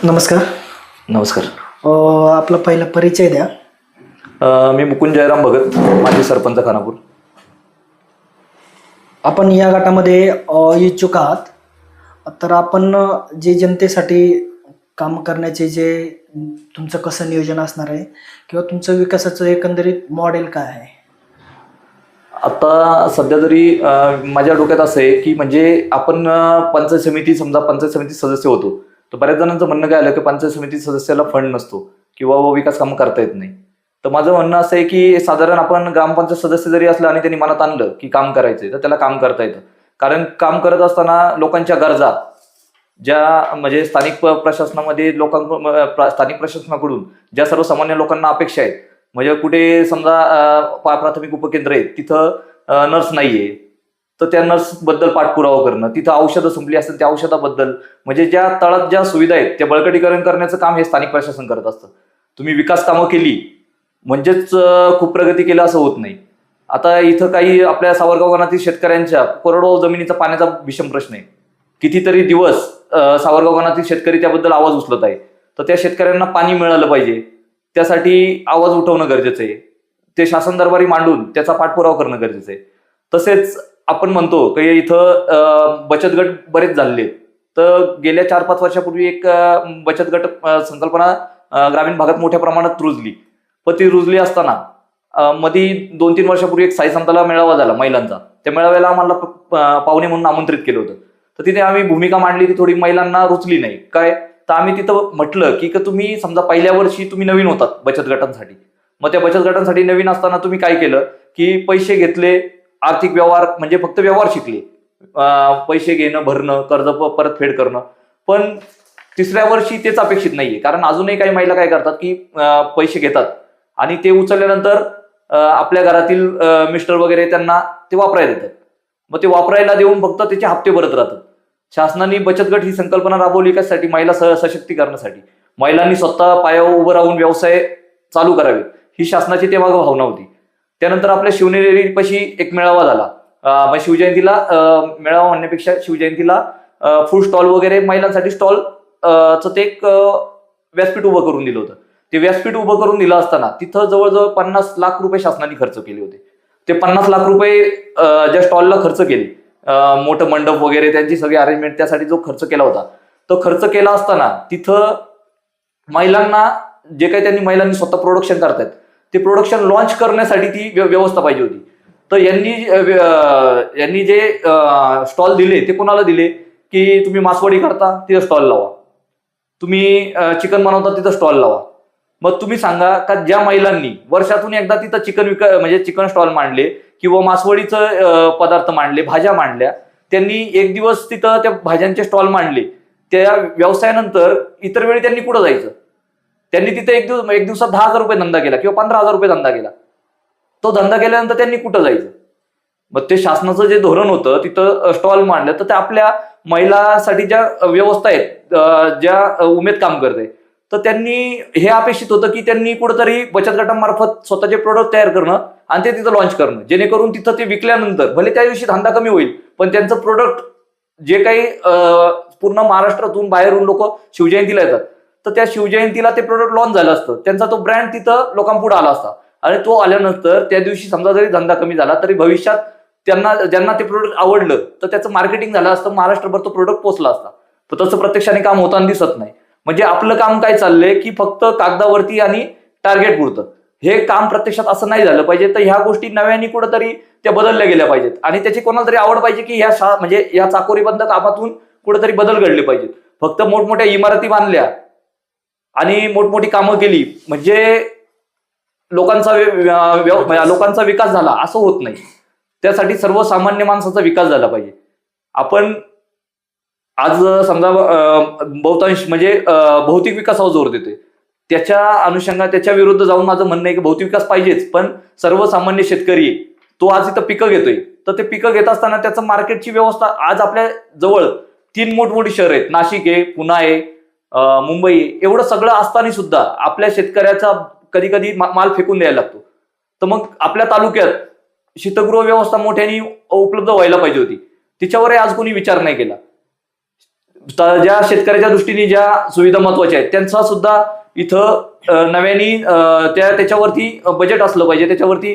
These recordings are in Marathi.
नमस्कार. नमस्कार. आपला पहिला परिचय द्या. मी मुकुंद जयराम भगत, माजी सरपंच खानापूर. आपण या गटामध्ये इच्छुक आहात, तर आपण जे जनतेसाठी काम करण्याचे जे तुमचं कसं नियोजन असणार आहे किंवा तुमचं विकासाचं एकंदरीत मॉडेल काय आहे? आता सध्या तरी माझ्या डोक्यात असं आहे की म्हणजे आपण पंचायत समिती सदस्य होतो, तर बऱ्याच जणांचं म्हणणं काय आलं की पंचायत समिती सदस्याला फंड नसतो किंवा विकास कामं करता येत नाही. तर माझं म्हणणं असं आहे की साधारण आपण ग्रामपंचायत सदस्य जरी असलं आणि त्यांनी मनात आणलं की काम करायचंय तर त्याला काम करता येतं. कारण काम करत असताना लोकांच्या गरजा ज्या म्हणजे स्थानिक प्रशासनामध्ये स्थानिक प्रशासनाकडून ज्या सर्वसामान्य लोकांना अपेक्षा आहेत, म्हणजे कुठे समजा प्राथमिक उपकेंद्र आहे तिथं नर्स नाहीये तर त्या नर्स बद्दल पाठपुरावा करणं, तिथं औषधं संपली असतील त्या औषधाबद्दल, म्हणजे ज्या तळात ज्या सुविधा आहेत त्या बळकटीकरण करण्याचं काम हे स्थानिक प्रशासन करत असतं. तुम्ही विकास कामं केली म्हणजेच खूप प्रगती केलं असं होत नाही. आता इथं काही आपल्या सावरगाव गणातील शेतकऱ्यांच्या करोडो जमिनीचा पाण्याचा भीषण प्रश्न आहे. कितीतरी दिवस सावरगाव गणातील शेतकरी त्याबद्दल आवाज उचलत आहे. तर त्या शेतकऱ्यांना पाणी मिळालं पाहिजे, त्यासाठी आवाज उठवणं गरजेचं आहे. ते शासन दरबारी मांडून त्याचा पाठपुरावा करणं गरजेचं आहे. तसेच आपण म्हणतो की इथं बचत गट बरेच झाले. तर गेल्या 4-5 वर्षापूर्वी एक बचत गट संकल्पना ग्रामीण भागात मोठ्या प्रमाणात रुजली. पण ती रुजली असताना मध्ये 2-3 वर्षापूर्वी एक साई संताला मेळावा झाला महिलांचा. त्या मेळाव्याला आम्हाला पाहुणे म्हणून आमंत्रित केलं होतं. तर तिथे आम्ही भूमिका मांडली, ती थोडी महिलांना रुचली नाही. काय तर आम्ही तिथं म्हटलं की तुम्ही समजा पहिल्या वर्षी तुम्ही नवीन होतात बचत गटांसाठी, मग त्या बचत गटांसाठी नवीन असताना तुम्ही काय केलं की पैसे घेतले, आर्थिक व्यवहार म्हणजे फक्त व्यवहार शिकले, पैसे घेणं, भरणं, कर्ज परतफेड करणं. पण तिसऱ्या वर्षी तेच अपेक्षित नाहीये. कारण अजूनही काही महिला काय करतात की पैसे घेतात आणि ते उचलल्यानंतर आपल्या घरातील मिस्टर वगैरे त्यांना ते वापरायला देतात. मग ते वापरायला देऊन फक्त त्याचे हप्ते भरत राहतात. शासनाने बचत गट ही संकल्पना राबवली कशासाठी? महिला सशक्तीकरणासाठी. महिलांनी स्वतः पायावर उभं राहून व्यवसाय चालू करावे ही शासनाची तेव्हा भावना होती. त्यानंतर आपल्या शिवनेरीपाशी एक मेळावा झाला. शिवजयंतीला मेळावा म्हणण्यापेक्षा शिवजयंतीला फूड स्टॉल वगैरे महिलांसाठी स्टॉल च ते एक व्यासपीठ उभं करून दिलं होतं. ते व्यासपीठ उभं करून दिलं असताना तिथं जवळजवळ 50 लाख रुपये शासनाने खर्च केले होते. ते 50 लाख रुपये ज्या स्टॉलला खर्च केले, मोठं मंडप वगैरे त्यांची सगळी अरेंजमेंट, त्यासाठी जो खर्च केला होता तो खर्च केला असताना तिथं महिलांना जे काही महिलांनी स्वतः प्रोडक्शन करतायत ते प्रोडक्शन लॉन्च करण्यासाठी ती व्यवस्था पाहिजे होती. तर यांनी जे स्टॉल दिले ते कोणाला दिले की तुम्ही मासवडी करता तिथं स्टॉल लावा, तुम्ही चिकन बनवता तिथं स्टॉल लावा. मग तुम्ही सांगा का ज्या महिलांनी वर्षातून एकदा तिथं म्हणजे चिकन स्टॉल मांडले किंवा मासवडीचं पदार्थ मांडले, भाज्या मांडल्या, त्यांनी एक दिवस तिथं त्या भाज्यांचे स्टॉल मांडले, त्या व्यवसायानंतर इतर वेळी त्यांनी कुठं जायचं? त्यांनी तिथे एक दिवसात 10,000 रुपये धंदा केला किंवा 15,000 रुपये धंदा केला. तो धंदा केल्यानंतर त्यांनी कुठं जायचं? मग ते शासनाचं जे धोरण होतं तिथं स्टॉल मांडलं तर त्या आपल्या महिलांसाठी ज्या व्यवस्था आहेत, ज्या उमेद काम करते, तर त्यांनी हे अपेक्षित होतं की त्यांनी कुठंतरी बचत गटांमार्फत स्वतःचे प्रोडक्ट तयार करणं आणि ते तिथं लॉन्च करणं, जेणेकरून तिथं ते विकल्यानंतर भले त्या दिवशी धंदा कमी होईल पण त्यांचं प्रोडक्ट जे काही पूर्ण महाराष्ट्रातून बाहेरून लोक शिवजयंतीला येतात तर त्या शिवजयंतीला ते प्रोडक्ट लॉन्च झालं असतं, त्यांचा तो ब्रँड तिथं लोकांपुढे आला असता. आणि तो आल्यानंतर त्या दिवशी समजा जरी धंदा कमी झाला तरी भविष्यात ज्यांना ते प्रोडक्ट आवडलं तर त्याचं मार्केटिंग झालं असतं, महाराष्ट्रभर तो प्रोडक्ट पोहोचला असता. तर तसं प्रत्यक्षाने काम होताना दिसत नाही. म्हणजे आपलं काम काय चाललंय की फक्त कागदावरती आणि टार्गेट पुरतं. हे काम प्रत्यक्षात असं नाही झालं पाहिजे. तर ह्या गोष्टी नव्याने कुठंतरी त्या बदलल्या गेल्या पाहिजेत आणि त्याची कोणाला तरी आवड पाहिजे की म्हणजे या चाकोरीबंद कामातून कुठेतरी बदल घडले पाहिजेत. फक्त मोठमोठ्या इमारती बांधल्या आणि मोठमोठी कामं केली म्हणजे लोकांचा विकास झाला असं होत नाही. त्यासाठी सर्वसामान्य माणसाचा विकास झाला पाहिजे. आपण आज समजा बहुतांश म्हणजे भौतिक विकासावर जोर देतोय, त्याच्या अनुषंगाने त्याच्या विरुद्ध जाऊन माझं म्हणणं आहे की भौतिक विकास पाहिजेच, पण सर्वसामान्य शेतकरी तो आज इथं पिकं घेतोय तर ते पिकं घेत असताना त्याचं मार्केटची व्यवस्था, आज आपल्या जवळ 3 मोठमोठी शहर आहेत, नाशिक आहे, पुणे आहे, मुंबई आहे, एवढं सगळं असताना सुद्धा आपल्या शेतकऱ्याचा कधी कधी माल फेकून द्यायला लागतो. तर मग आपल्या तालुक्यात शीतगृह व्यवस्था मोठ्याने उपलब्ध व्हायला पाहिजे होती, तिच्यावरही आज कोणी विचार नाही केला. ज्या शेतकऱ्याच्या दृष्टीने ज्या सुविधा महत्वाच्या आहेत त्यांचा सुद्धा इथं नव्याने त्याच्यावरती बजेट असलं पाहिजे. त्याच्यावरती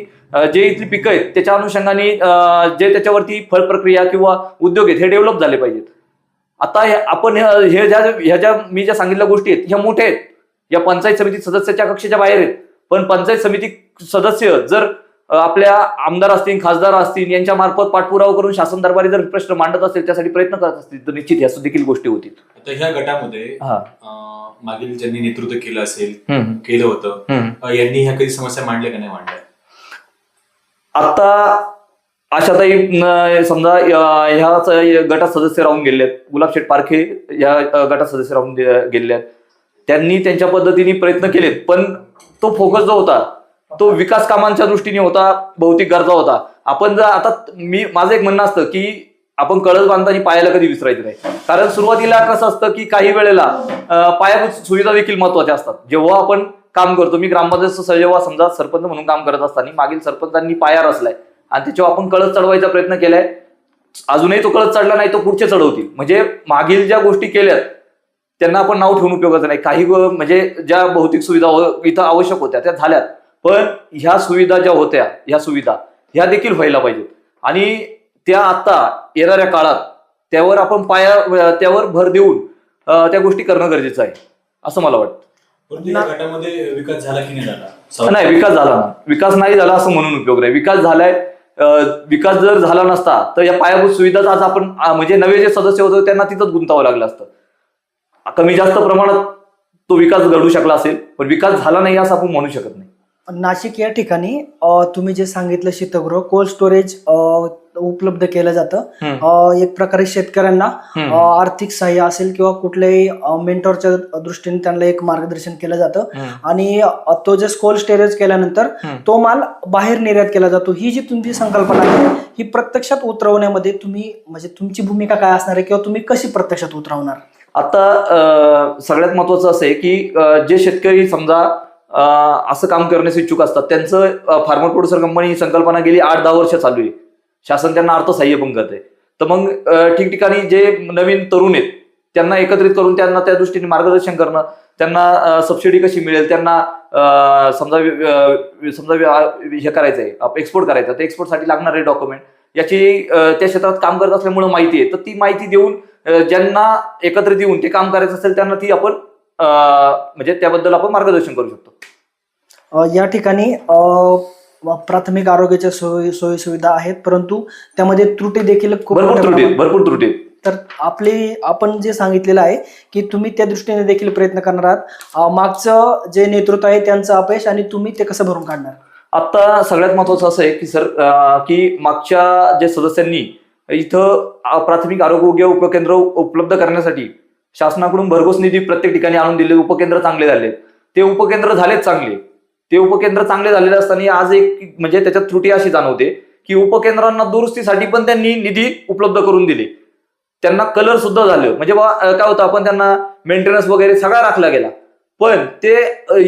जे इथली पिकं आहेत त्याच्या अनुषंगाने जे त्याच्यावरती फळ प्रक्रिया किंवा उद्योग आहेत हे डेव्हलप झाले पाहिजेत. आता आपण ह्या ज्या मी ज्या सांगितल्या गोष्टी आहेत ह्या मोठ्या आहेत, या पंचायत समिती सदस्याच्या कक्षेच्या बाहेर आहेत. पण पंचायत समिती सदस्य जर आपल्या आमदार असतील, खासदार असतील यांच्या मार्फत पाठपुरावा करून शासन दरबारी जर प्रश्न मांडत असतील, त्यासाठी प्रयत्न करत असतील तर निश्चित ह्या देखील गोष्टी होतील. आता ह्या गटामध्ये मागील ज्यांनी नेतृत्व केलं असेल, केलं होतं, यांनी ह्या कधी समस्या मांडल्या का नाही मांडल्या? आता आशाताई समजा ह्याच गटात सदस्य राहून गेलेत, गुलाबशेठ पारखे या गटात सदस्य राहून गेलेत. त्यांनी त्यांच्या पद्धतीने प्रयत्न केलेत, पण तो फोकस जो होता तो विकास कामांच्या दृष्टीने होता, भौतिक गरजा होता. आपण जर आता माझं एक म्हणणं असतं की आपण कळस बांधताना पायाला कधी विसरायचं नाही. कारण सुरुवातीला कसं असतं की काही वेळेला पायाभूत सुविधा देखील महत्वाच्या असतात. जेव्हा आपण काम करतो, मी ग्रामपंचायत जेव्हा समजा सरपंच म्हणून काम करत असताना मागील सरपंचांनी पाया रचलाय आणि त्याच्यावर आपण कळस चढवायचा प्रयत्न केलाय. अजूनही तो कळस चढला नाही, तो पुढचे चढवतील. म्हणजे मागील ज्या गोष्टी केल्यात त्यांना आपण नाव ठेवून उपयोगाचं नाही. काही म्हणजे ज्या भौतिक सुविधा इथं आवश्यक होत्या त्या झाल्यात, पण ह्या सुविधा ज्या होत्या ह्या सुविधा ह्या देखील व्हायला पाहिजेत. आणि त्या आता येणाऱ्या काळात त्यावर आपण त्यावर भर देऊन त्या गोष्टी करणं गरजेचं आहे असं मला वाटतं. परंतु या गटामध्ये विकास झाला की नाही झाला? नाही, विकास झाला ना. विकास नाही झाला असं म्हणून उपयोग नाही. विकास झालाय. विकास जर झाला नसता तर या पायाभूत सुविधा आज आपण म्हणजे नवे जे सदस्य होते त्यांना तिथंच गुंतावं लागलं असतं. कमी जास्त प्रमाणात तो विकास घडू शकला असेल, पण विकास झाला नाही असं आपण म्हणू शकत नाही. नाशिक या ठिकाणी तुम्ही जे सांगितलं शीतगृह, कोल्ड स्टोरेज उपलब्ध केलं जातं. एक प्रकारे शेतकऱ्यांना आर्थिक सहाय्य असेल किंवा कुठल्याही मेंटॉरच्या दृष्टीने त्यांना एक मार्गदर्शन केलं जातं. आणि तो जे कोल्ड स्टोरेज केल्यानंतर तो माल बाहेर निर्यात केला जातो. ही जी तुमची संकल्पना आहे ही प्रत्यक्षात उतरवण्यामध्ये तुम्ही म्हणजे तुमची भूमिका काय असणार आहे किंवा तुम्ही कशी प्रत्यक्षात उतरवणार? आता सगळ्यात महत्वाचं असं आहे की जे शेतकरी समजा असं काम करण्यास इच्छुक असतात त्यांचं फार्मर प्रोड्युसर कंपनी संकल्पना गेली 8-10 वर्ष चालू आहे. शासन त्यांना अर्थसहाय्य पण करते. तर मग ठिकठिकाणी जे नवीन तरुण आहेत त्यांना एकत्रित करून त्यांना त्या दृष्टीने मार्गदर्शन करणं, त्यांना सबसिडी कशी मिळेल, त्यांना समजा हे करायचंय, एक्सपोर्ट करायचं, तर एक्सपोर्टसाठी लागणारे डॉक्युमेंट याची त्या क्षेत्रात काम करत असल्यामुळे माहिती आहे. तर ती माहिती देऊन ज्यांना एकत्रित येऊन ते काम करायचं असेल त्यांना ती आपण म्हणजे त्याबद्दल आपण मार्गदर्शन करू शकतो. या ठिकाणी प्राथमिक आरोग्याच्या सोयी सुविधा आहेत, परंतु त्यामध्ये त्रुटी देखील भरपूर त्रुटी. तर आपण जे सांगितलेलं आहे की तुम्ही त्या दृष्टीने देखील प्रयत्न करणार आहात. मागचं जे नेतृत्व आहे त्यांचं अपयश आणि तुम्ही ते कसं भरून काढणार? आता सगळ्यात महत्वाचं असं आहे की सर की मागच्या जे सदस्यांनी इथं प्राथमिक आरोग्य उपकेंद्र उपलब्ध करण्यासाठी शासनाकडून भरघोस निधी प्रत्येक ठिकाणी आणून दिले. उपकेंद्र चांगले झाले, ते उपकेंद्र झालेच चांगले. ते उपकेंद्र चांगले झालेले असताना आज एक म्हणजे त्याच्यात त्रुटी अशी जाणवते की उपकेंद्रांना दुरुस्तीसाठी पण त्यांनी निधी उपलब्ध करून दिले. त्यांना कलर सुद्धा झालं. म्हणजे काय होतं, आपण त्यांना मेंटेनन्स वगैरे सगळा राखला गेला, पण ते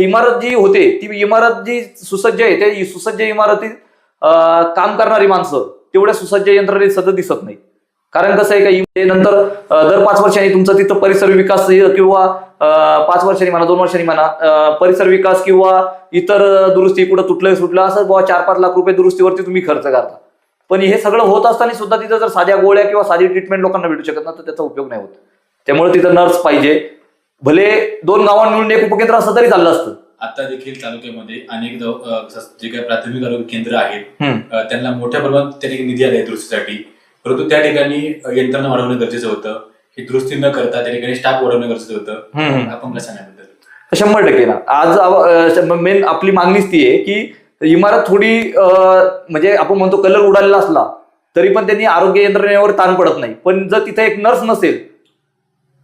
इमारत जी होते ती इमारत जी सुसज्ज आहे त्या सुसज्ज इमारतीत काम करणारी माणसं तेवढ्या सुसज्ज यंत्रणेत सतत दिसत नाही. कारण कसं आहे का, नंतर दर 5 वर्षांनी तुमचा तिथं परिसर विकास किंवा 5 वर्षांनी म्हणा 2 वर्षांनी म्हणा परिसर विकास किंवा इतर दुरुस्ती कुठं तुटलं सुटलं असं 4-5 लाख रुपये दुरुस्तीवरती तुम्ही खर्च करता. पण हे सगळं होत असताना सुद्धा तिथं जर साध्या गोळ्या किंवा साधी ट्रीटमेंट लोकांना भेटू शकत नाही तर त्याचा उपयोग नाही होत. त्यामुळे तिथं नर्स पाहिजे. भले 2 गावां मिळून एक उपकेंद्र असं तरी चाललं असतं. आता देखील तालुक्यामध्ये अनेक जे काही प्राथमिक आरोग्य केंद्र आहेत त्यांना मोठ्या प्रमाणात त्या ठिकाणी निधी आले दुरुस्तीसाठी, परंतु त्या ठिकाणी यंत्रणा वाढवणं गरजेचं होतं. ही दुरुस्ती न करता त्या ठिकाणी स्टाफ वाढवणं गरजेचं होतं. आपण कसं सांगायबद्दल? 100% ना. आज मेन आपली मागणीच ती आहे की इमारत थोडी म्हणजे आपण म्हणतो कलर उडालेला असला तरी पण त्यांनी आरोग्य यंत्रणेवर ताण पडत नाही. पण जर तिथे एक नर्स नसेल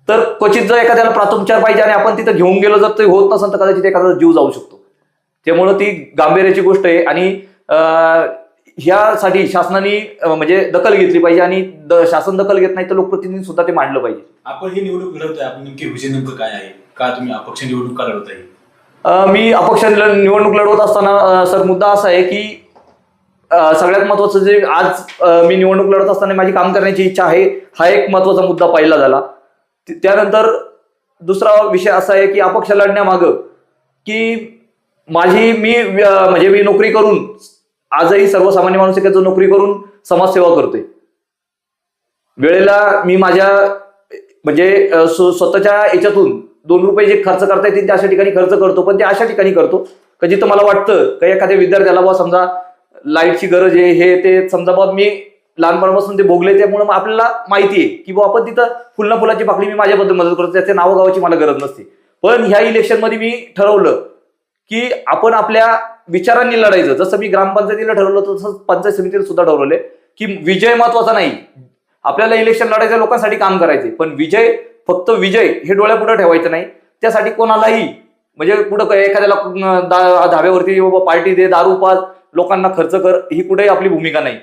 तर क्वचित जर एखाद्याला प्राथोपचार पाहिजे आणि आपण तिथं घेऊन गेलो जर ते होत नसेल तर कदाचित एखादा जीव जाऊ शकतो. त्यामुळे ती गांभीर्याची गोष्ट आहे आणि ह्यासाठी शासनाने म्हणजे दखल घेतली पाहिजे आणि शासन दखल घेत नाही तर लोकप्रतिनिधी सुद्धा ते मांडलं पाहिजे. आपण ही निवडणूक लढवतोय, आपण नेमकी विजय नेमकं काय आहे? का तुम्ही अपक्ष निवडणूक का लढवताय? मी अपक्ष निवडणूक लढवत असताना सर मुद्दा असा आहे की सगळ्यात महत्वाचं जे आज मी निवडणूक लढत असताना माझी काम करण्याची इच्छा आहे हा एक महत्वाचा मुद्दा पाहिला झाला. त्यानंतर दुसरा विषय असा आहे की अपक्ष लढण्यामागं की म्हणजे मी नोकरी करून आजही सर्वसामान्य माणूस आहे जो नोकरी करून समाजसेवा करतोय. वेळेला मी माझ्या म्हणजे स्वतःच्या याच्यातून 2 रुपये जे खर्च करता येतील ते अशा ठिकाणी खर्च करतो, पण ते अशा ठिकाणी करतो का जिथं मला वाटतं का एखाद्या विद्यार्थ्याला बा समजा लाईटची गरज आहे, हे ते समजा बा मी लहानपणापासून ते भोगले, त्यामुळे आपल्याला माहिती आहे की बा आपण तिथं फुलाची पाकळी मी माझ्याबद्दल मदत करतो, त्याच्या नावागावाची मला गरज नसते. पण ह्या इलेक्शनमध्ये मी ठरवलं की आपण आपल्या विचारांनी लढायचं. जसं मी ग्रामपंचायतीला ठरवलं तसं पंचायत समितीला सुद्धा ठरवलंय की विजय महत्वाचा नाही, आपल्याला इलेक्शन लढायचं, लोकांसाठी काम करायचे, पण फक्त विजय हे डोळ्यापुढे ठेवायचं नाही. त्यासाठी कोणालाही म्हणजे कुठं एखाद्याला धाब्यावरती पार्टी दे, दारू पाज, लोकांना खर्च कर, ही कुठेही आपली भूमिका नाही.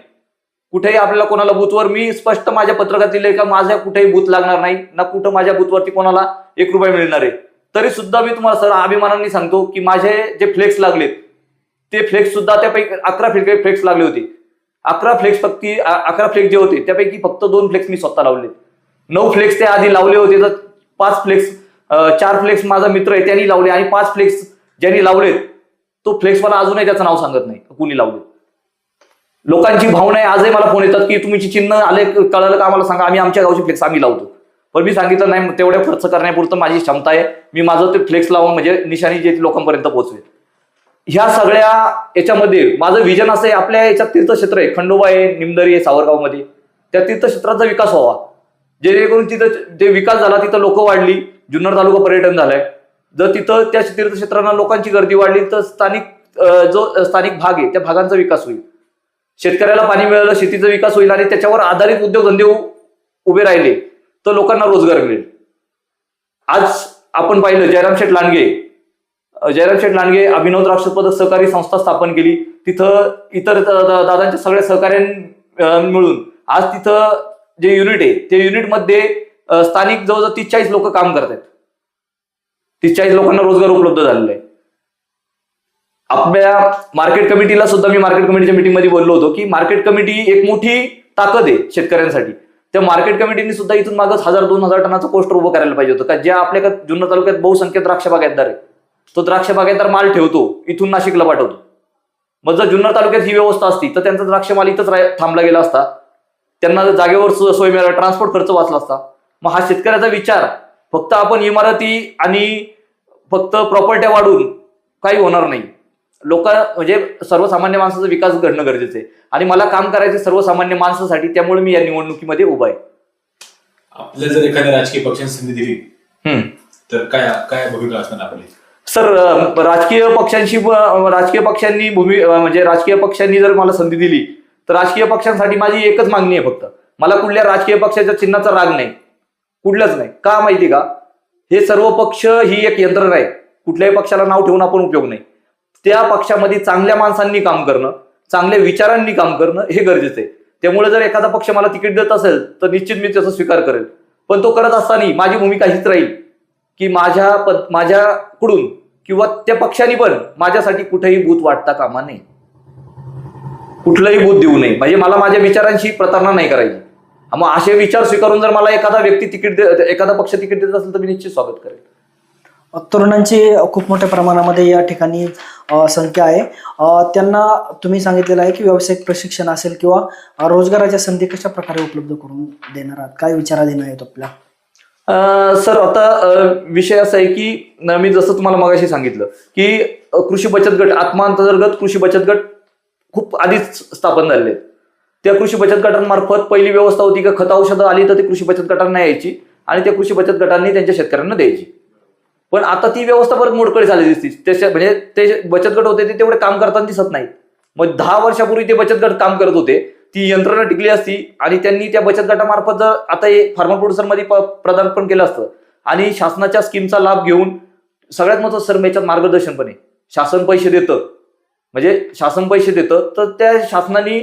कुठेही आपल्याला कोणाला बूथवर, मी स्पष्ट माझ्या पत्रकात दिलंय का माझ्या कुठेही बूथ लागणार नाही ना, कुठं माझ्या बूथवरती कोणाला 1 रुपया मिळणार आहे. तरी सुद्धा मी तुम्हाला सर अभिमानाने सांगतो की माझे जे फ्लेक्स लागलेत ते फ्लेक्स सुद्धा त्यापैकी 11 फ्लेक्स लागले होते. 11 फ्लेक्स जे होते त्यापैकी फक्त 2 फ्लेक्स मी स्वतः लावले. 9 फ्लेक्स ते आधी लावले होते, तर 4 फ्लेक्स माझा मित्र आहे त्यांनी लावले, आणि 5 फ्लेक्स ज्यांनी लावलेत तो फ्लेक्स मला अजूनही त्याचं नाव सांगत नाही कुणी लावले. लोकांची भावना आहे, आजही मला फोन येतात की तुमची चिन्ह आले कळलं का आम्हाला सांगा, आम्ही आमच्या गावचे फ्लेक्स आम्ही लावतो. पण मी सांगितलं नाही, तेवढ्या खर्च करण्यापुरतं माझी क्षमता आहे, मी माझं ते फ्लेक्स लावून म्हणजे निशाणी जे लोकांपर्यंत पोहोचवेल. ह्या सगळ्या याच्यामध्ये माझं विजन असं आहे, आपल्या याच्यात तीर्थक्षेत्र आहे, खंडोबा आहे, निमदरी आहे सावरगावमध्ये, त्या तीर्थक्षेत्राचा विकास व्हावा, जेणेकरून तिथं जे विकास झाला तिथं लोक वाढली, जुन्नर तालुका पर्यटन झालाय. जर तिथं त्या तीर्थक्षेत्रांना लोकांची गर्दी वाढली तर स्थानिक भाग आहे त्या भागांचा विकास होईल, शेतकऱ्याला पाणी मिळालं, शेतीचा विकास होईल, आणि त्याच्यावर आधारित उद्योगधंदे उभे राहिले तर लोकांना रोजगार मिळेल. आज आपण पाहिलं जयराम शेठ लांडगे अभिनव द्राक्ष उत्पादक सहकारी संस्था स्थापन केली, तिथं इतर दादांच्या सगळ्या सहकार्यां मिळून आज तिथं जे युनिट आहे ते युनिटमध्ये स्थानिक जवळजवळ 30-40 लोक काम करतात. 30-40 लोकांना रोजगार उपलब्ध झालेला आहे. आपल्या मार्केट कमिटीला सुद्धा मी मार्केट कमिटीच्या मीटिंगमध्ये बोललो होतो की मार्केट कमिटी एक मोठी ताकद आहे शेतकऱ्यांसाठी. त्या मार्केट कमिटीने सुद्धा इथून मागच 1000-2000 टनाचं पोस्टर उभं करायला पाहिजे होतं, का ज्या आपल्या जुन्नर तालुक्यात बहुसंख्य द्राक्ष बागायतदार आहे, तो द्राक्ष बागायतदार माल ठेवतो इथून नाशिकला पाठवतो. मग जर जुन्नर तालुक्यात ही व्यवस्था असती तर त्यांचा द्राक्ष माल इथंच थांबला गेला असता, त्यांना जागेवर सोय मिळाला, ट्रान्सपोर्ट खर्च वाचला असता. मग हा शेतकऱ्याचा विचार फक्त आपण इमारती आणि फक्त प्रॉपर्ट्या वाढून काही होणार नाही. म्हणजे सर्वसामान्य माणसाचा विकास घडणं गरजेचं आहे, आणि मला काम करायचं सर्वसामान्य माणसासाठी, त्यामुळे मी या निवडणुकीमध्ये उभा आहे. आपल्याला जर एखाद्या राजकीय पक्षाने संधी दिली तर काय भूमिका असणार आपली? सर, राजकीय पक्षांनी जर मला संधी दिली तर राजकीय पक्षांसाठी माझी एकच मागणी आहे, फक्त मला कुठल्या राजकीय पक्षाच्या चिन्हाचा राग नाही, कुठलाच नाही. का माहिती का, हे सर्व पक्ष ही एक यंत्रणा आहे, कुठल्याही पक्षाला नाव ठेवून आपण उपयोग नाही. त्या पक्षामध्ये चांगल्या माणसांनी काम करणं, चांगल्या विचारांनी काम करणं हे गरजेचं आहे. त्यामुळे जर एखादा पक्ष मला तिकीट देत असेल तर निश्चित मी त्याचा स्वीकार करेल. पण तो करत असताना माझी भूमिका हीच राहील की माझ्याकडून किंवा त्या पक्षाने पण माझ्यासाठी कुठेही बूथ वाटता कामा नये, कुठलंही बूथ देऊ नये, म्हणजे मला माझ्या विचारांशी प्रतारणा नाही करायची. मग असे विचार स्वीकारून जर मला एखादा पक्ष तिकीट देत असेल तर मी निश्चित स्वागत करेल. तरुणांची खूप मोठ्या प्रमाणामध्ये या ठिकाणी संख्या आहे. त्यांना तुम्ही सांगितलेलं आहे की व्यावसायिक प्रशिक्षण असेल किंवा रोजगाराच्या संधी कशा प्रकारे उपलब्ध करून देणार आहात, काय विचार देणार आहेत आपल्या? सर, आता विषय असा आहे की मी जसं तुम्हाला मगाशी सांगितलं की कृषी बचत गट, आत्माअंतर्गत कृषी बचत गट खूप आधीच स्थापन झालेले आहेत. त्या कृषी बचत गटांमार्फत पहिली व्यवस्था होती की खत औषधं आली तर ती कृषी बचत गटांना यायची आणि त्या कृषी बचत गटांनी त्यांच्या शेतकऱ्यांना द्यायची. पण आता ती व्यवस्था परत मोडकळी झाली दिसते. म्हणजे ते बचत गट होते ते तेवढे काम करताना दिसत नाहीत. मग 10 वर्षापूर्वी ते बचत गट काम करत होते, ती यंत्रणा टिकली असती आणि त्यांनी त्या बचत गटामार्फत जर आता फार्मर प्रोड्युसर मध्ये प्रदान पण केलं असतं आणि शासनाच्या स्कीमचा लाभ घेऊन, सगळ्यात महत्त्वाचं सर याच्यात मार्गदर्शन पण आहे. शासन पैसे देतं तर त्या शासनाने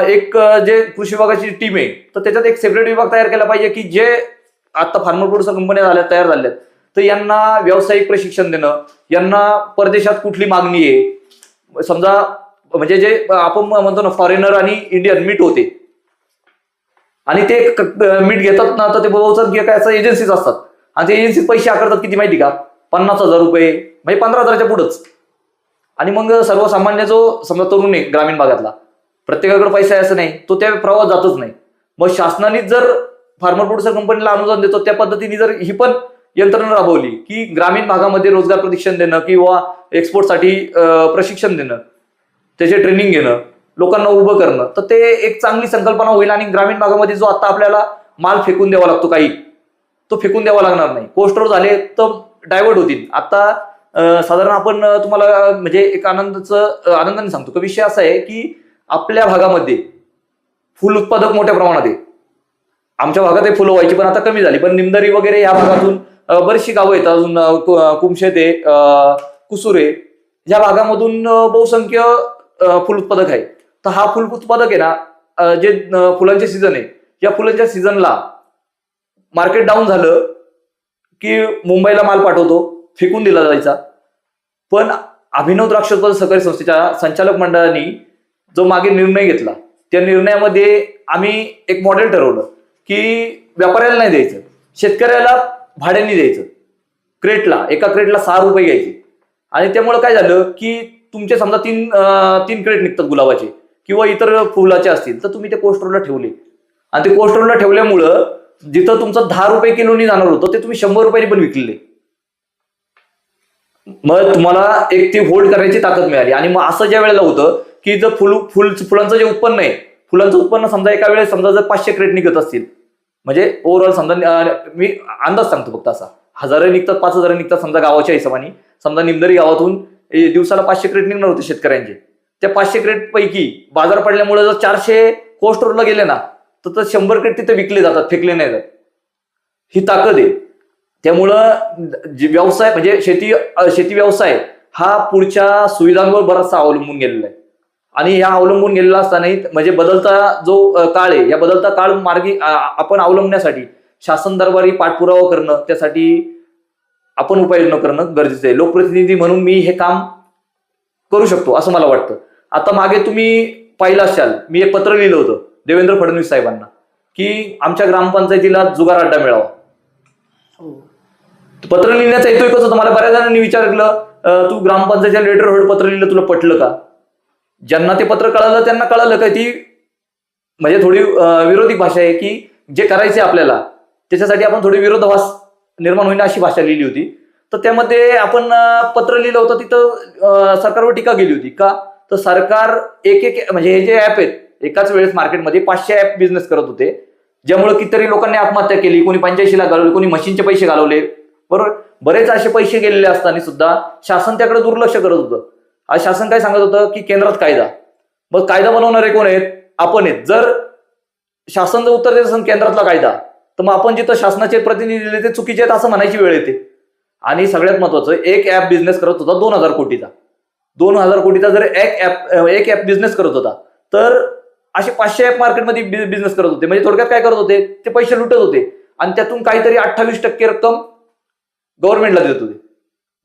एक जे कृषी विभागाची टीम आहे तर त्याच्यात एक सेपरेट विभाग तयार केला पाहिजे की जे आता फार्मर प्रोड्युसर कंपन्या तयार झाल्यात तर यांना व्यावसायिक प्रशिक्षण देणं, यांना परदेशात कुठली मागणी आहे, समजा म्हणजे जे आपण म्हणतो ना फॉरेनर आणि इंडियन मीट होते, आणि ते मीठ घेतात ना तर ते बहुचर काय असं एजन्सीज असतात आणि ते एजन्सीज पैसे आकारतात किती माहिती का, 50,000 रुपये म्हणजे 15,000च्या पुढंच. आणि मग सर्वसामान्य जो समजा तरुण आहे ग्रामीण भागातला, प्रत्येकाकडे पैसा आहे असं नाही, तो त्या प्रवाहात जातच नाही. मग शासनाने जर फार्मर प्रोड्युसर कंपनीला अनुदान देतो त्या पद्धतीने जर ही पण यंत्रणा राबवली की ग्रामीण भागामध्ये रोजगार प्रशिक्षण देणं किंवा एक्सपोर्टसाठी प्रशिक्षण देणं, त्याचे ट्रेनिंग घेणं, लोकांना उभं करणं, तर ते एक चांगली संकल्पना होईल. आणि ग्रामीण भागामध्ये जो आता आपल्याला माल फेकून द्यावा लागतो काही, तो फेकून द्यावा लागणार नाही. कोस्टवर झाले तर डायव्हर्ट होतील. आता साधारण आपण तुम्हाला म्हणजे एक आनंदाने सांगतो की विषय असा आहे की आपल्या भागामध्ये फुल उत्पादक मोठ्या प्रमाणात आहे. आमच्या भागात फुलं व्हायची पण आता कमी झाली, पण निमदरी वगैरे या भागातून बरीचशी गावं आहेत, अजून कुमशेत आहे, कुसूर आहे, या भागामधून बहुसंख्य फुल उत्पादक आहे. तर हा फुल उत्पादक आहे ना, जे फुलांचे सीझन आहे, या फुलांच्या सीझनला मार्केट डाऊन झालं की मुंबईला माल पाठवतो, फेकून दिला जायचा. पण अभिनव द्राक्ष उत्पादक सहकारी संस्थेच्या संचालक मंडळाने जो मागे निर्णय घेतला, त्या निर्णयामध्ये आम्ही एक मॉडेल ठरवलं की व्यापाऱ्याला नाही द्यायचं, शेतकऱ्याला भाड्याने द्यायचं. क्रेटला, एका क्रेटला 6 रुपये घ्यायचे. आणि त्यामुळे काय झालं की तुमचे समजा तीन क्रेट निघतात गुलाबाचे किंवा इतर फुलाचे असतील, तर तुम्ही ते कोस्टरला ठेवले. आणि ते कोस्टरला ठेवल्यामुळं जिथं तुमचं 10 रुपये किलोनी जाणार होतं ते तुम्ही 100 रुपयांनी पण विकले. मग तुम्हाला एक ती होल्ड करण्याची ताकद मिळाली. आणि मग असं ज्या वेळेला होतं की जर फुलांचं जे उत्पन्न आहे, फुलांचं उत्पन्न समजा एका वेळेस समजा जर 500 क्रेट निघत असतील, म्हणजे ओव्हरऑल समजा मी अंदाज सांगतो फक्त असा, 1000 निघतात, 5000 निघतात समजा गावाच्या हिशोबाने. समजा निमदरी गावातून दिवसाला 500 क्रेट निघणार होते शेतकऱ्यांचे. त्या 500 क्रेट पैकी बाजार पडल्यामुळे जर 400 कोस्टरला गेले ना, तर 100 क्रेट तिथे विकले जातात, फेकले नाही जात. ही ताकद आहे. त्यामुळं व्यवसाय म्हणजे शेती व्यवसाय हा पुढच्या सुविधांवर बराचसा अवलंबून गेलेला आहे. आणि या अवलंबून गेलेला असतानाही म्हणजे बदलता जो काळ आहे, या बदलता काळ मार्गी आपण अवलंबण्यासाठी शासन दरबारी पाठपुरावा करणं, त्यासाठी आपण उपाययोजना करणं गरजेचं आहे. लोकप्रतिनिधी म्हणून मी हे काम करू शकतो असं मला वाटतं. आता मागे तुम्ही पाहिलं असाल, मी एक पत्र लिहिलं होतं देवेंद्र फडणवीस साहेबांना की आमच्या ग्रामपंचायतीला जुगार अड्डा मिळावा. पत्र लिहिण्याचा हेतू एकच होता. मला बऱ्याच जणांनी विचारलं, तू ग्रामपंचायतीच्या लेटर हेड पत्र लिहिलं, तुला पटलं का? ज्यांना ते पत्र कळालं त्यांना कळालं का ती म्हणजे थोडी विरोधी भाषा आहे की जे करायचे आपल्याला त्याच्यासाठी आपण थोडी विरोधाभास निर्माण होईना अशी भाषा लिहिली होती. तर त्यामध्ये आपण पत्र लिहिलं होतं, तिथं सरकारवर टीका केली होती. का? तर सरकार एक म्हणजे हे जे ऍप आहेत, एकाच वेळेस मार्केटमध्ये 500 ऍप बिझनेस करत होते, ज्यामुळे कितीतरी लोकांनी आत्महत्या केली, कोणी 85 लाख घालवले, कोणी मशीनचे पैसे घालवले, बरोबर. बरेच असे पैसे गेलेले असताना सुद्धा शासन त्याकडे दुर्लक्ष करत होतं. आज शासन काय सांगत होतं की केंद्रात कायदा. मग कायदा बनवणारे कोण आहेत? आपण आहेत. जर शासन जर उत्तर देत असेल केंद्रातला कायदा, तर मग आपण जिथं शासनाचे प्रतिनिधी दिले ते चुकीचे आहेत असं म्हणायची वेळ येते. आणि सगळ्यात महत्वाचं, एक ऍप बिझनेस करत होता 2000 कोटीचा. 2000 कोटीचा जर एक ऍप बिझनेस करत होता, तर असे 500 ऍप मार्केटमध्ये बिझनेस करत होते. म्हणजे थोडक्यात काय करत होते, ते पैसे लुटत होते आणि त्यातून काहीतरी 28% रक्कम गव्हर्नमेंटला देत होते.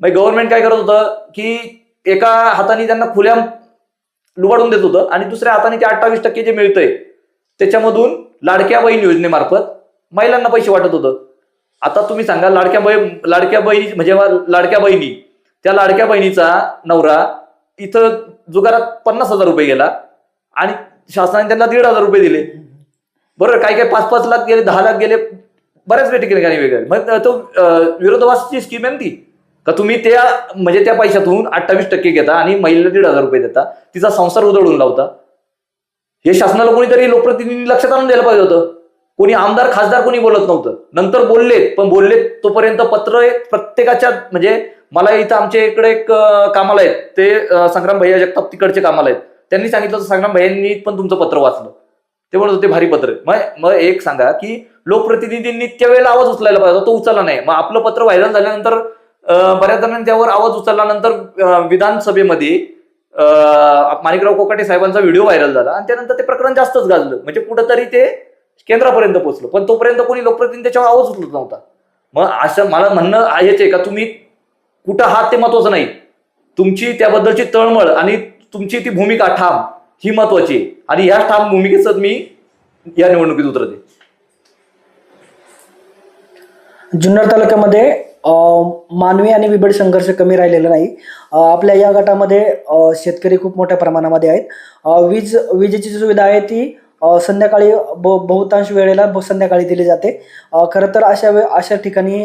मग गव्हर्नमेंट काय करत होतं की एका हाताने त्यांना खुल्या लुबाडून देत होतं आणि दुसऱ्या हाताने ते 28% जे मिळतंय त्याच्यामधून लाडक्या बहीण योजनेमार्फत महिलांना पैसे वाटत होतं. आता तुम्ही सांगा, लाडक्या बहिणी म्हणजे लाडक्या बहिणी, त्या लाडक्या बहिणीचा नवरा इथं जुगारात 50,000 रुपये गेला आणि शासनाने त्यांना 1,500 रुपये दिले, बरोबर. काय 5-5 लाख गेले, 10 लाख गेले, बऱ्याच ठिकाणी वेगळे. मग तो विरोधाभासची स्कीम आहे ती का तुम्ही त्या पैशातून 28% घेता आणि महिलेला 1,500 रुपये देता, तिचा संसार उधळून लावता. हे शासनाला कोणीतरी लोकप्रतिनिधी लक्षात आणून द्यायला पाहिजे होतं. कोणी आमदार खासदार कोणी बोलत नव्हतं. नंतर बोललेत तोपर्यंत पत्र प्रत्येकाच्या म्हणजे मला इथं आमच्या इकडे एक कामाला आहेत, ते संग्राम भैया जगताप तिकडचे कामाला आहेत. त्यांनी सांगितलं होतं संग्राम भैयांनी पण तुमचं पत्र वाचलं, ते म्हणत होते भारी पत्र. मग एक सांगा की लोकप्रतिनिधींनी त्यावेळेला आवाज उचलायला पाहिजे होता, तो उचलला नाही. मग आपलं पत्र व्हायरल झाल्यानंतर बऱ्याच जणांनी त्यावर आवाज उचलल्यानंतर विधानसभेमध्ये माणिकराव कोकाटे साहेबांचा व्हिडिओ व्हायरल झाला आणि त्यानंतर ते प्रकरण जास्तच गाजलं. म्हणजे कुठंतरी ते केंद्रापर्यंत पोहोचलं, पण तोपर्यंत कोणी लोकप्रतिनिधी त्याच्यावर आवाज उचलत नव्हता. मग असं मला म्हणणं हेच आहे का तुम्ही कुठं आहात ते महत्वाचं नाही, तुमची त्याबद्दलची तळमळ आणि तुमची ती भूमिका ठाम ही महत्वाची आहे. आणि ह्या ठाम भूमिकेच मी या निवडणुकीत उतरते. जुन्नर तालुक्यामध्ये मानवी आणि बिबट संघर्ष कमी राहिलेला नाही. आपल्या या गटामध्ये शेतकरी खूप मोठ्या प्रमाणामध्ये आहेत. विजेची सुविधा आहे ती संध्याकाळी बहुतांश वेळेला संध्याकाळी दिली जाते. खरं तर अशा ठिकाणी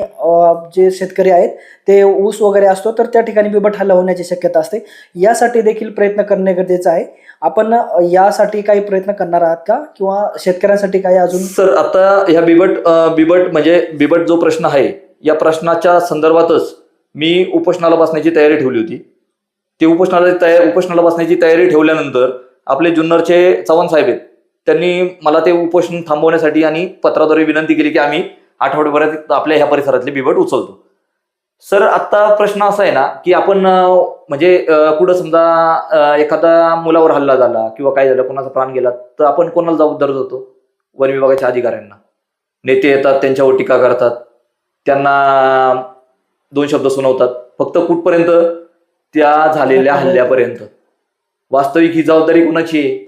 जे शेतकरी आहेत ते ऊस वगैरे असतो तर त्या ठिकाणी बिबट हल्ला होण्याची शक्यता असते. यासाठी देखील प्रयत्न करणे गरजेचं आहे. आपण यासाठी काही प्रयत्न करणार आहात का, किंवा शेतकऱ्यांसाठी काही अजून? सर, आता ह्या बिबट जो प्रश्न आहे या प्रश्नाच्या संदर्भातच मी उपोषणाला बसण्याची तयारी ठेवली होती. ते उपोषणाला बसण्याची तयारी ठेवल्यानंतर आपले जुन्नरचे चव्हाण साहेब आहेत, त्यांनी मला ते उपोषण थांबवण्यासाठी आणि पत्राद्वारे विनंती केली की आम्ही आठवड्याभरात आपल्या ह्या परिसरातले बिबट उचलतो. सर, आता प्रश्न असा आहे ना की आपण कुठं समजा एखादा मुलावर हल्ला झाला किंवा काय झालं, कोणाचा प्राण गेला, तर आपण कोणाला जबाबदार धरतो? वन विभागाच्या अधिकाऱ्यांना. नेते येतात, त्यांच्यावर टीका करतात, त्यांना 2 शब्द सुनावतात, फक्त कुठपर्यंत? त्या झालेल्या हल्ल्यापर्यंत. वास्तविक ही जबाबदारी कोणाची आहे?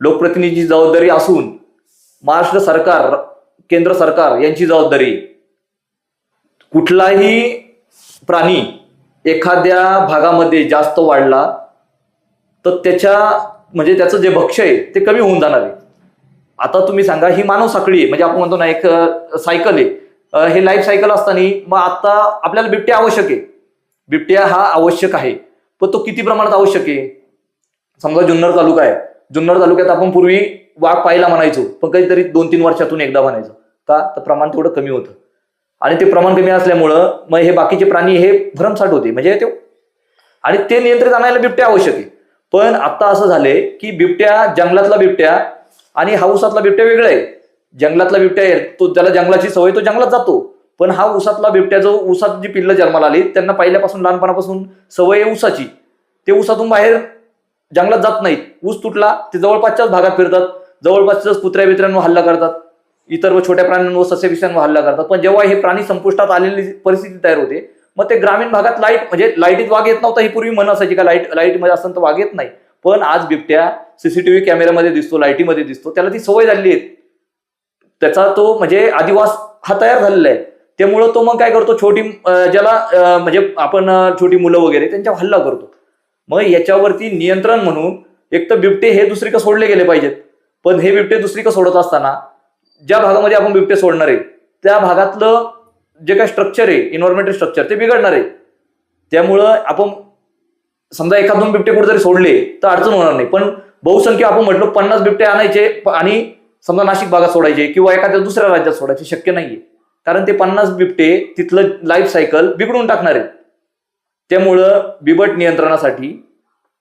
लोकप्रतिनिधीची जबाबदारी असून महाराष्ट्र सरकार, केंद्र सरकार यांची जबाबदारी. कुठलाही प्राणी एखाद्या भागामध्ये जास्त वाढला तर त्याचं जे भक्ष्य आहे ते कमी होऊन जाणार आहे. आता तुम्ही सांगा, ही मानव साखळी आहे, म्हणजे आपण म्हणतो ना एक सायकल आहे, हे लाईफ सायकल असताना मग आता आपल्याला बिबट्या आवश्यक आहे. बिबट्या हा आवश्यक आहे, पण तो किती प्रमाणात आवश्यक आहे? समजा जुन्नर तालुका आहे, जुन्नर तालुक्यात आपण पूर्वी वाघ पाहायला म्हणायचो, पण कधीतरी 2-3 वर्षातून एकदा म्हणायचो. का? तर प्रमाण थोडं कमी होतं, आणि ते प्रमाण कमी असल्यामुळं मग हे बाकीचे प्राणी हे भरमसाठ होते, म्हणजे आणि ते नियंत्रित आणायला बिबट्या आवश्यक आहे. पण आता असं झालंय की जंगलातला बिबट्या आणि हाऊसातला बिबट्या वेगळा आहे. जंगलातला बिबट्या आहे तो, त्याला जंगलाची सवय, तो जंगलात जातो. पण हा ऊसातला बिबट्या, जो ऊसात जी पिल्लं जन्माला आली त्यांना पहिल्यापासून लहानपणापासून सवय आहे ऊसाची, ते ऊसातून बाहेर जंगलात जात नाहीत. ऊस तुटला ते जवळपासच्याच भागात फिरतात, जवळपासच्याच कुत्र्या बित्र्यांवर हल्ला करतात, इतर छोट्या प्राण्यांवर, सस्यविषयांवर हल्ला करतात. पण जेव्हा हे प्राणी संपुष्टात आलेली परिस्थिती तयार होते, मग ते ग्रामीण भागात लाईटीत वाघ येत नव्हता. ही पूर्वी म्हण असायची का लाईटमध्ये असताना तर वाघ येत नाही. पण आज बिबट्या सीसीटीव्ही कॅमेऱ्यामध्ये दिसतो, लाईटीमध्ये दिसतो, त्याला ती सवय झालेली आहे. त्याचा तो आदिवास हा तयार झालेला आहे. त्यामुळं तो मग काय करतो, छोटी मुलं वगैरे त्यांच्यावर हल्ला करतो. मग याच्यावरती नियंत्रण म्हणून एक तर बिबटे हे दुसरीकडे सोडले गेले पाहिजेत. पण हे बिबटे दुसरीकडे सोडत असताना ज्या भागामध्ये आपण बिबटे सोडणार आहे त्या भागातलं जे काही स्ट्रक्चर आहे, इन्व्हायरमेंटल स्ट्रक्चर, ते बिघडणार आहे. त्यामुळं आपण समजा 1-2 बिबटे कुठे जरी सोडले तर अडचण होणार नाही. पण बहुसंख्य आपण म्हटलं 50 बिबटे आणायचे आणि समजा नाशिक भागात सोडायचे किंवा एखाद्या दुसऱ्या राज्यात सोडायचे शक्य नाहीये. कारण ते 50 बिबटे तिथलं लाईफ सायकल बिघडून टाकणार आहेत. त्यामुळं बिबट नियंत्रणासाठी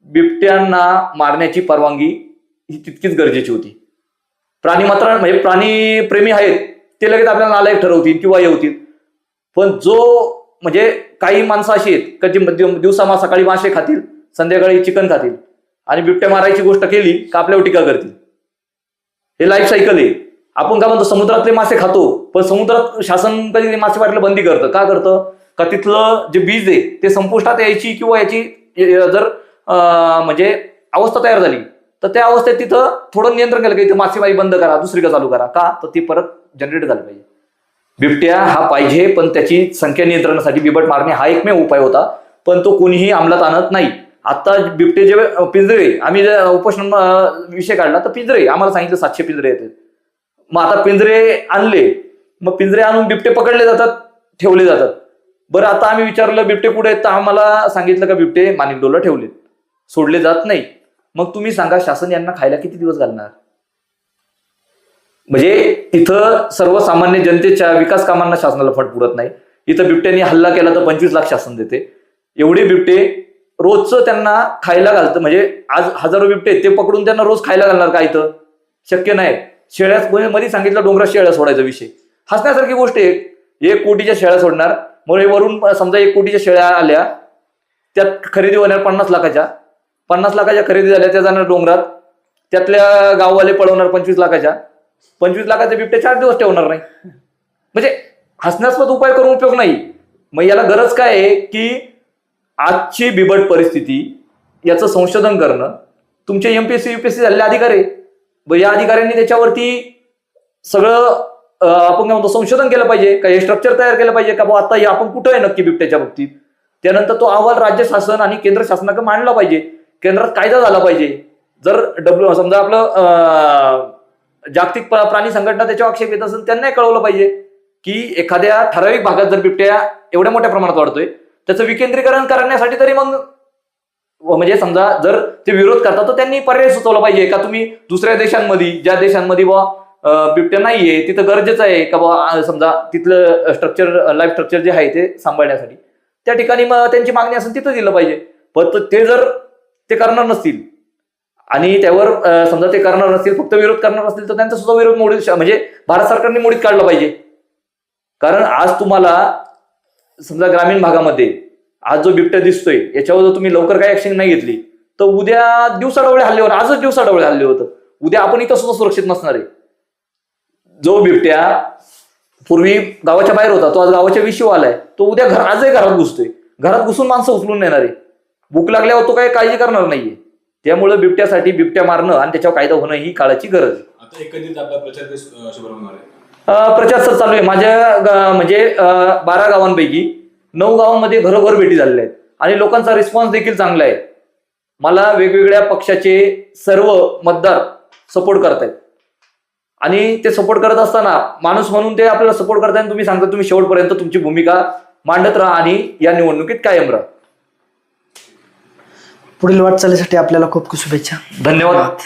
बिबट्यांना मारण्याची परवानगी ही तितकीच गरजेची होती. प्राणी प्रेमी आहेत ते लगेच आपल्याला नालायक ठरवतील किंवा येवतील. पण काही माणसं अशी आहेत का जी सकाळी मासे खातील, संध्याकाळी चिकन खातील, आणि बिबट्या मारायची गोष्ट केली का आपल्यावर टीका करतील. हे लाईफ सायकल आहे. आपण काय म्हणतो, समुद्रातले मासे खातो, पण समुद्रात शासन कधी मासे मारायला बंदी करतं. का करतं? का तिथलं जे बीज आहे ते संपुष्टात यायची किंवा याची जर अवस्था तयार झाली तर त्या अवस्थेत तिथं थोडं नियंत्रण केलं की इथं मासेमारी बंद करा, दुसरीकडे चालू करा. का? तर ती परत जनरेट झाली पाहिजे. बिबट्या हा पाहिजे, पण त्याची संख्या नियंत्रणासाठी बिबट मारणे हा एकमेव उपाय होता, पण तो कोणीही अंमलात आणत नाही. आता बिबटे जे पिंजरे, आम्ही जे उपोषण विषय काढला तर पिंजरे आम्हाला सांगितलं 700 पिंजरे येतात. मग आता पिंजरे आणले, मग पिंजरे आणून बिबटे पकडले जातात, ठेवले जातात. बरं, आता आम्ही विचारलं बिबटे कुठे आहेत, तर आम्हाला सांगितलं का बिबटे माणिकडोला ठेवलेत, सोडले जात नाही. मग तुम्ही सांगा, शासन यांना खायला किती दिवस घालणार? इथं सर्वसामान्य जनतेच्या विकास कामांना शासनाला फट पुरत नाही. इथं बिबट्यांनी हल्ला केला तर 25 लाख शासन देते. एवढे बिबटे रोजचं त्यांना खायला घालतं, आज हजारो बिबटे ते पकडून त्यांना रोज खायला घालणार का? इथं शक्य नाही. शेळ्या मध्ये सांगितलं डोंगरात शेळ्या सोडायचा विषय, हसण्यासारखी गोष्ट आहे. 1 कोटीच्या शेळ्या सोडणार, मग वरून समजा 1 कोटीच्या शेळ्या आल्या, त्यात खरेदी होणार 50 लाखाच्या. 50 लाखाच्या खरेदी झाल्या, त्या जाणार डोंगरात, त्यातल्या गाववाले पळवणार 25 लाखाच्या. 25 लाखाचे बिबटे 4 दिवस ठेवणार नाही. हसण्यास्पद उपाय करून उपयोग नाही. मग याला गरज काय आहे की आजची बिबट परिस्थिती याचं संशोधन करणं. तुमचे MPSC UPSC झालेले अधिकारी, या अधिकाऱ्यांनी त्याच्यावरती सगळं आपण काय म्हणतो संशोधन केलं पाहिजे का, हे स्ट्रक्चर तयार केलं पाहिजे का, आता हे आपण कुठं आहे नक्की बिबट्याच्या बाबतीत. त्यानंतर तो अहवाल राज्य शासन आणि केंद्र शासनाकडे मांडला पाहिजे, केंद्रात कायदा झाला पाहिजे. जर समजा आपलं जागतिक प्राणी संघटना त्याच्यावर आक्षेप येत असेल, त्यांनाही कळवलं पाहिजे की एखाद्या ठराविक भागात जर बिबट्या एवढ्या मोठ्या प्रमाणात वाढतोय, त्याचं विकेंद्रीकरण करण्यासाठी तरी मग म्हणजे समजा जर ते विरोध करतात तर त्यांनी पर्याय सुचवला पाहिजे का, तुम्ही दुसऱ्या देशांमध्ये ज्या देशांमध्ये बिबट्या नाहीये तिथं गरजेचं आहे का समजा तिथलं स्ट्रक्चर लाईफ स्ट्रक्चर जे आहे ते सांभाळण्यासाठी त्या ठिकाणी मग त्यांची मागणी असेल तिथं दिलं पाहिजे. पण ते जर ते करणार नसतील आणि त्यावर समजा ते करणार नसतील, फक्त विरोध करणार असतील, तर त्यांचा सुद्धा विरोध मोडीत म्हणजे भारत सरकारने मोडीत काढला पाहिजे. कारण आज तुम्हाला समजा ग्रामीण भागामध्ये आज जो बिबट्या दिसतोय याच्यावर जर तुम्ही लवकर काही ऍक्शन नाही घेतली तर उद्या दिवसाढवळे हल्ले होणार. आजच दिवसाढवळे हल्ले होतं, उद्या आपण इथं सुद्धा सुरक्षित नसणार आहे. जो बिबट्या पूर्वी गावाच्या बाहेर होता तो आज गावाच्या विषयी आलाय, तो उद्या आजही घरात घुसतोय, घरात घुसून माणसं उचलून नेणार आहे. भूक लागल्यावर तो काही काळजी करणार नाहीये. त्यामुळे बिबट्यासाठी बिबट्या मारणं आणि त्याच्यावर कायदा होणं ही काळाची गरज आहे. आता एकंदरीत आपला प्रचार शुभारंभ होणार आहे. प्रचार सर चालू आहे. माझ्या म्हणजे 12 गावांपैकी 9 गावांमध्ये घरोघर भेटी झालेल्या आहेत आणि लोकांचा रिस्पॉन्स देखील चांगला आहे. मला वेगवेगळ्या पक्षाचे सर्व मतदार सपोर्ट करतायत आणि ते सपोर्ट करत असताना माणूस म्हणून ते आपल्याला सपोर्ट करताना तुम्ही सांगता तुम्ही शेवटपर्यंत तुमची भूमिका मांडत राहा आणि या निवडणुकीत कायम राहा. पुढील वाटचालीसाठी आपल्याला खूप खूप शुभेच्छा. धन्यवाद.